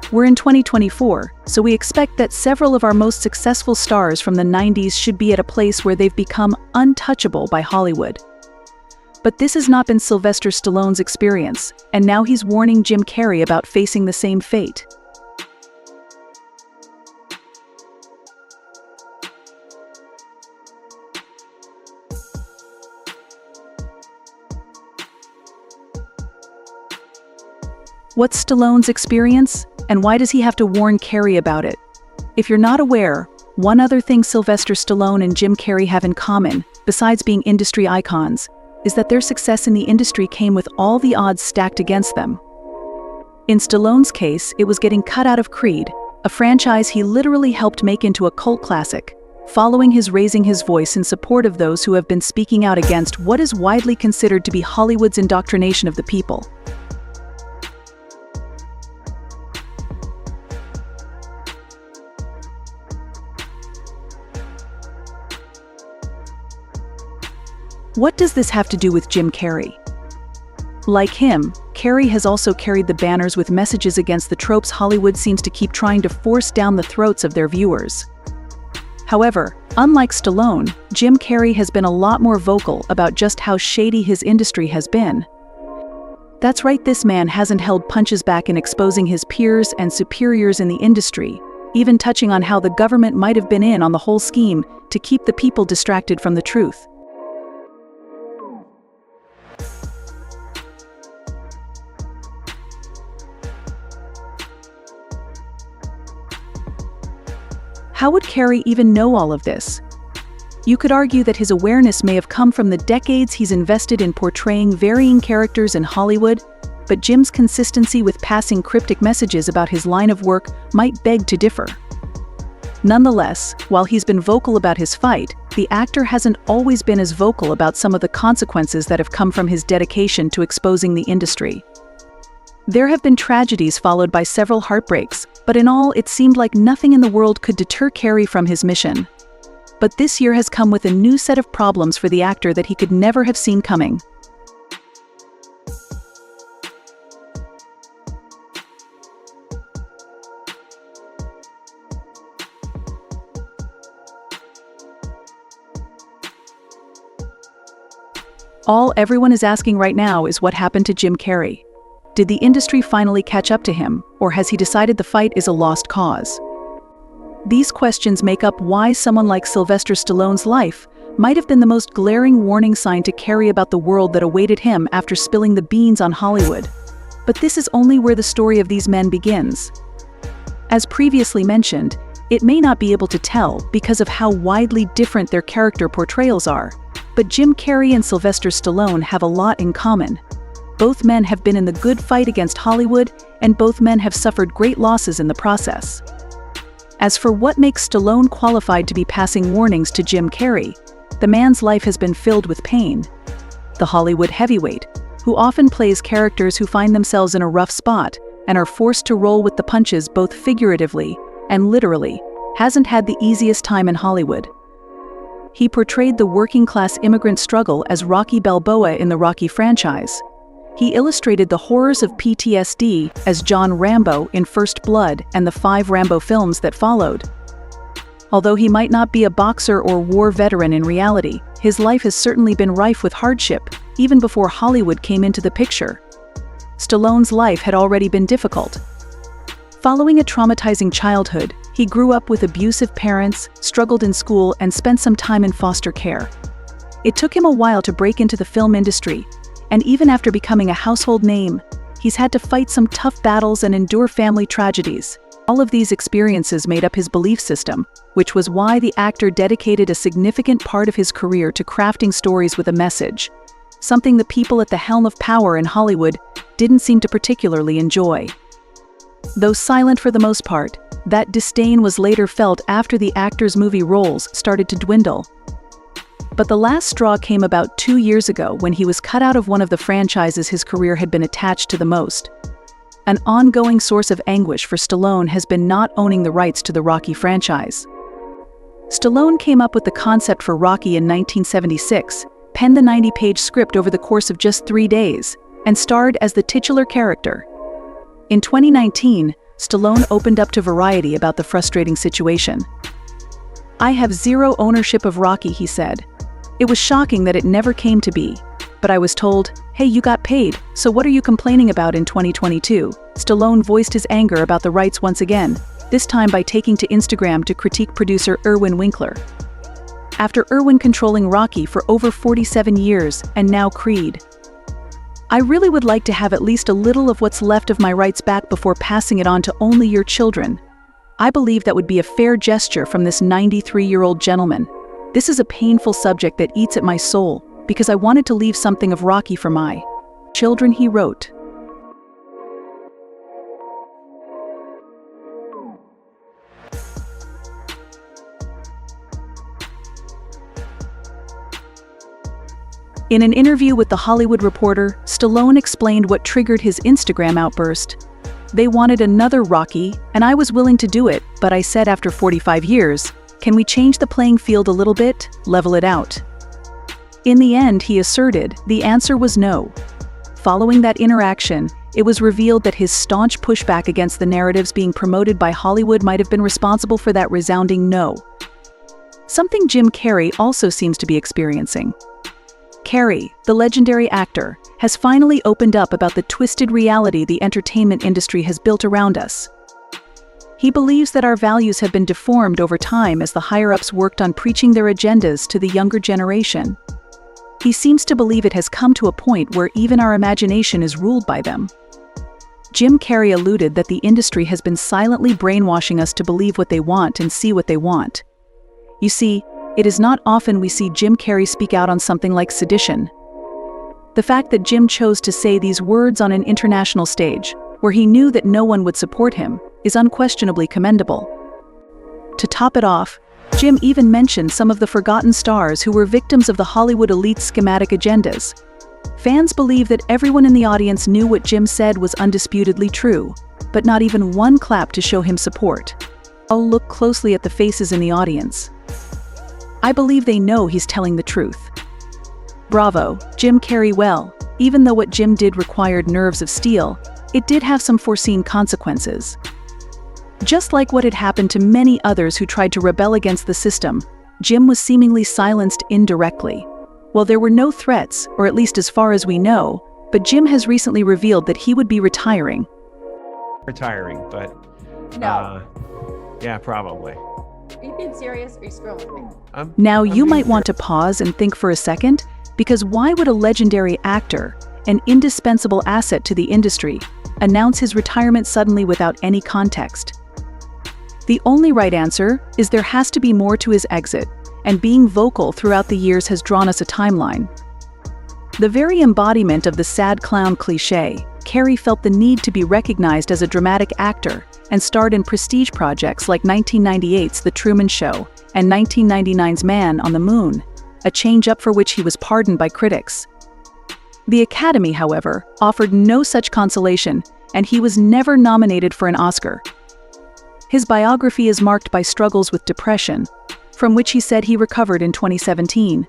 We're in 2024, so we expect that several of our most successful stars from the 90s should be at a place where they've become untouchable by Hollywood. But this has not been Sylvester Stallone's experience, and now he's warning Jim Carrey about facing the same fate. What's Stallone's experience, and why does he have to warn Carrey about it? If you're not aware, one other thing Sylvester Stallone and Jim Carrey have in common, besides being industry icons, is that their success in the industry came with all the odds stacked against them. In Stallone's case, it was getting cut out of Creed, a franchise he literally helped make into a cult classic, following his raising his voice in support of those who have been speaking out against what is widely considered to be Hollywood's indoctrination of the people. What does this have to do with Jim Carrey? Like him, Carrey has also carried the banners with messages against the tropes Hollywood seems to keep trying to force down the throats of their viewers. However, unlike Stallone, Jim Carrey has been a lot more vocal about just how shady his industry has been. That's right, this man hasn't held punches back in exposing his peers and superiors in the industry, even touching on how the government might have been in on the whole scheme to keep the people distracted from the truth. How would Carrey even know all of this? You could argue that his awareness may have come from the decades he's invested in portraying varying characters in Hollywood, but Jim's consistency with passing cryptic messages about his line of work might beg to differ. Nonetheless, while he's been vocal about his fight, the actor hasn't always been as vocal about some of the consequences that have come from his dedication to exposing the industry. There have been tragedies followed by several heartbreaks, but in all, it seemed like nothing in the world could deter Carrey from his mission. But this year has come with a new set of problems for the actor that he could never have seen coming. All everyone is asking right now is what happened to Jim Carrey. Did the industry finally catch up to him, or has he decided the fight is a lost cause? These questions make up why someone like Sylvester Stallone's life might have been the most glaring warning sign to Carrey about the world that awaited him after spilling the beans on Hollywood. But this is only where the story of these men begins. As previously mentioned, it may not be able to tell because of how widely different their character portrayals are, but Jim Carrey and Sylvester Stallone have a lot in common. Both men have been in the good fight against Hollywood, and both men have suffered great losses in the process. As for what makes Stallone qualified to be passing warnings to Jim Carrey, the man's life has been filled with pain. The Hollywood heavyweight, who often plays characters who find themselves in a rough spot and are forced to roll with the punches both figuratively and literally, hasn't had the easiest time in Hollywood. He portrayed the working-class immigrant struggle as Rocky Balboa in the Rocky franchise. He illustrated the horrors of PTSD as John Rambo in First Blood and the 5 Rambo films that followed. Although he might not be a boxer or war veteran in reality, his life has certainly been rife with hardship, even before Hollywood came into the picture. Stallone's life had already been difficult. Following a traumatizing childhood, he grew up with abusive parents, struggled in school, and spent some time in foster care. It took him a while to break into the film industry, and even after becoming a household name, he's had to fight some tough battles and endure family tragedies. All of these experiences made up his belief system, which was why the actor dedicated a significant part of his career to crafting stories with a message, something the people at the helm of power in Hollywood didn't seem to particularly enjoy. Though silent for the most part, that disdain was later felt after the actor's movie roles started to dwindle. But the last straw came about 2 years ago when he was cut out of one of the franchises his career had been attached to the most. An ongoing source of anguish for Stallone has been not owning the rights to the Rocky franchise. Stallone came up with the concept for Rocky in 1976, penned the 90-page script over the course of just 3 days, and starred as the titular character. In 2019, Stallone opened up to Variety about the frustrating situation. "I have zero ownership of Rocky," he said. "It was shocking that it never came to be. But I was told, hey, you got paid, so what are you complaining about?" In 2022, Stallone voiced his anger about the rights once again, this time by taking to Instagram to critique producer Irwin Winkler. After Irwin controlling Rocky for over 47 years and now Creed. "I really would like to have at least a little of what's left of my rights back before passing it on to only your children. I believe that would be a fair gesture from this 93-year-old gentleman. This is a painful subject that eats at my soul, because I wanted to leave something of Rocky for my children," he wrote. In an interview with The Hollywood Reporter, Stallone explained what triggered his Instagram outburst. "They wanted another Rocky, and I was willing to do it, but I said after 45 years, can we change the playing field a little bit, level it out?" In the end, he asserted, the answer was no. Following that interaction, it was revealed that his staunch pushback against the narratives being promoted by Hollywood might have been responsible for that resounding no. Something Jim Carrey also seems to be experiencing. Carrey, the legendary actor, has finally opened up about the twisted reality the entertainment industry has built around us. He believes that our values have been deformed over time as the higher-ups worked on preaching their agendas to the younger generation. He seems to believe it has come to a point where even our imagination is ruled by them. Jim Carrey alluded that the industry has been silently brainwashing us to believe what they want and see what they want. You see, it is not often we see Jim Carrey speak out on something like sedition. The fact that Jim chose to say these words on an international stage, where he knew that no one would support him, is unquestionably commendable. To top it off, Jim even mentioned some of the forgotten stars who were victims of the Hollywood elite's schematic agendas. Fans believe that everyone in the audience knew what Jim said was undisputedly true, but not even one clap to show him support. I'll look closely at the faces in the audience. I believe they know he's telling the truth. Bravo, Jim Carrey. Well, even though what Jim did required nerves of steel, it did have some foreseen consequences. Just like what had happened to many others who tried to rebel against the system, Jim was seemingly silenced indirectly. Well, there were no threats, or at least as far as we know, but Jim has recently revealed that he would be retiring. But No. yeah, probably. Are you being serious or are you screwing with me? Now you might want to pause and think for a second, because why would a legendary actor, an indispensable asset to the industry, announce his retirement suddenly without any context? The only right answer is there has to be more to his exit, and being vocal throughout the years has drawn us a timeline. The very embodiment of the sad clown cliché, Carrey felt the need to be recognized as a dramatic actor and starred in prestige projects like 1998's The Truman Show and 1999's Man on the Moon, a change-up for which he was pardoned by critics. The Academy, however, offered no such consolation, and he was never nominated for an Oscar. His biography is marked by struggles with depression, from which he said he recovered in 2017,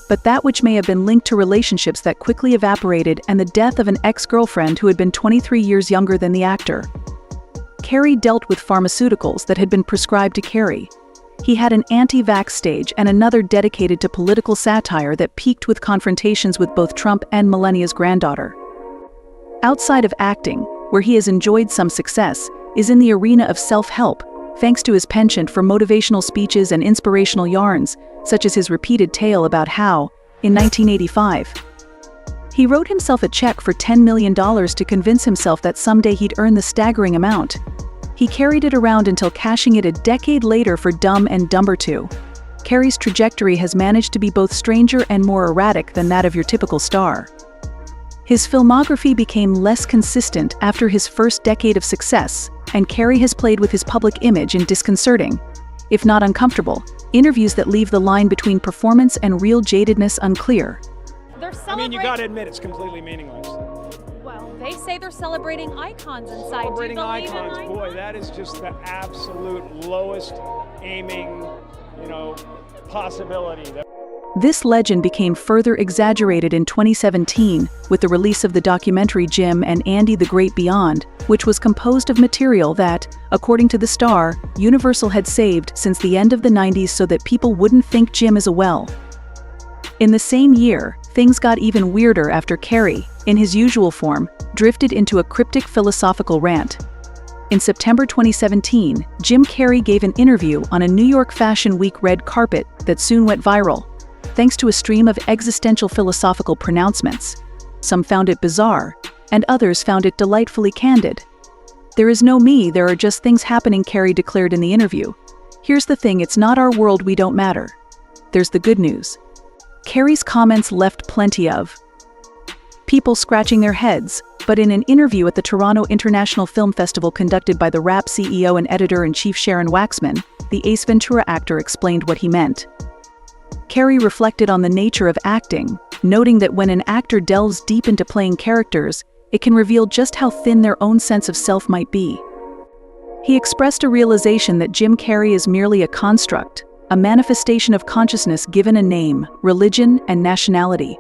but that which may have been linked to relationships that quickly evaporated and the death of an ex-girlfriend who had been 23 years younger than the actor. Carrey dealt with pharmaceuticals that had been prescribed to Carrey. He had an anti-vax stage and another dedicated to political satire that peaked with confrontations with both Trump and Melania's granddaughter. Outside of acting, where he has enjoyed some success, is in the arena of self-help, thanks to his penchant for motivational speeches and inspirational yarns, such as his repeated tale about how, in 1985, he wrote himself a check for $10 million to convince himself that someday he'd earn the staggering amount. He carried it around until cashing it a decade later for Dumb and Dumber 2. Carrey's trajectory has managed to be both stranger and more erratic than that of your typical star. His filmography became less consistent after his first decade of success, and Carrey has played with his public image in disconcerting, if not uncomfortable, interviews that leave the line between performance and real jadedness unclear. They're I celebrating. mean, you gotta admit, it's completely meaningless. Well, they say they're celebrating icons inside. Celebrating Do you believe in icons, boy, that is just the absolute lowest aiming, possibility. This legend became further exaggerated in 2017 with the release of the documentary Jim and Andy the Great Beyond, which was composed of material that, according to the star, Universal had saved since the end of the 90s so that people wouldn't think Jim is a well. In the same year, things got even weirder after Carrey, in his usual form, drifted into a cryptic philosophical rant. In September 2017, Jim Carrey gave an interview on a New York Fashion Week red carpet that soon went viral, thanks to a stream of existential philosophical pronouncements. Some found it bizarre, and others found it delightfully candid. "There is no me, there are just things happening," Carrey declared in the interview. "Here's the thing, it's not our world, we don't matter. There's the good news." Carrey's comments left plenty of people scratching their heads, but in an interview at the Toronto International Film Festival conducted by the Rap CEO and editor-in-chief Sharon Waxman, the Ace Ventura actor explained what he meant. Carrey reflected on the nature of acting, noting that when an actor delves deep into playing characters, it can reveal just how thin their own sense of self might be. He expressed a realization that Jim Carrey is merely a construct, a manifestation of consciousness given a name, religion, and nationality,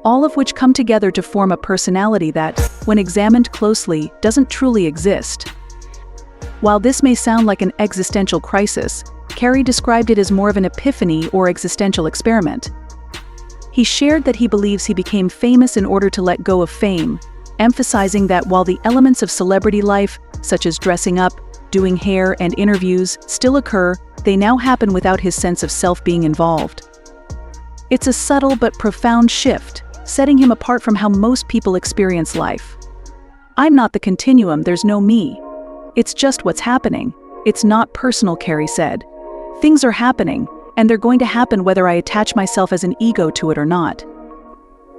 all of which come together to form a personality that, when examined closely, doesn't truly exist. While this may sound like an existential crisis, Carrey described it as more of an epiphany or existential experiment. He shared that he believes he became famous in order to let go of fame, emphasizing that while the elements of celebrity life, such as dressing up, doing hair, and interviews, still occur, they now happen without his sense of self being involved. It's a subtle but profound shift, setting him apart from how most people experience life. "I'm not the continuum, there's no me. It's just what's happening. It's not personal," Carrey said. "Things are happening, and they're going to happen whether I attach myself as an ego to it or not.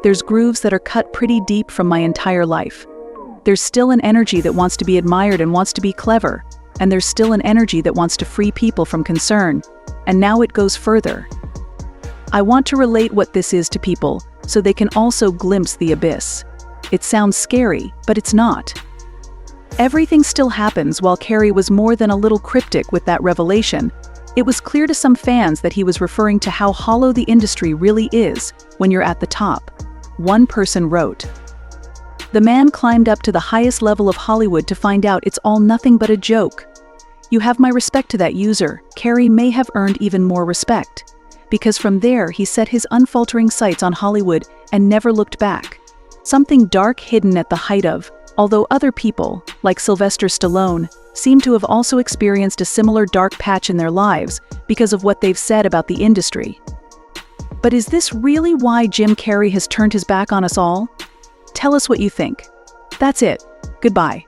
There's grooves that are cut pretty deep from my entire life. There's still an energy that wants to be admired and wants to be clever, and there's still an energy that wants to free people from concern, and now it goes further. I want to relate what this is to people, so they can also glimpse the abyss. It sounds scary, but it's not." Everything still happens. While Carrey was more than a little cryptic with that revelation, it was clear to some fans that he was referring to how hollow the industry really is when you're at the top. One person wrote, "The man climbed up to the highest level of Hollywood to find out it's all nothing but a joke. You have my respect to that user." Carrey may have earned even more respect, because from there he set his unfaltering sights on Hollywood and never looked back. Something dark hidden at the height of, although other people, like Sylvester Stallone, seem to have also experienced a similar dark patch in their lives because of what they've said about the industry. But is this really why Jim Carrey has turned his back on us all? Tell us what you think. That's it. Goodbye.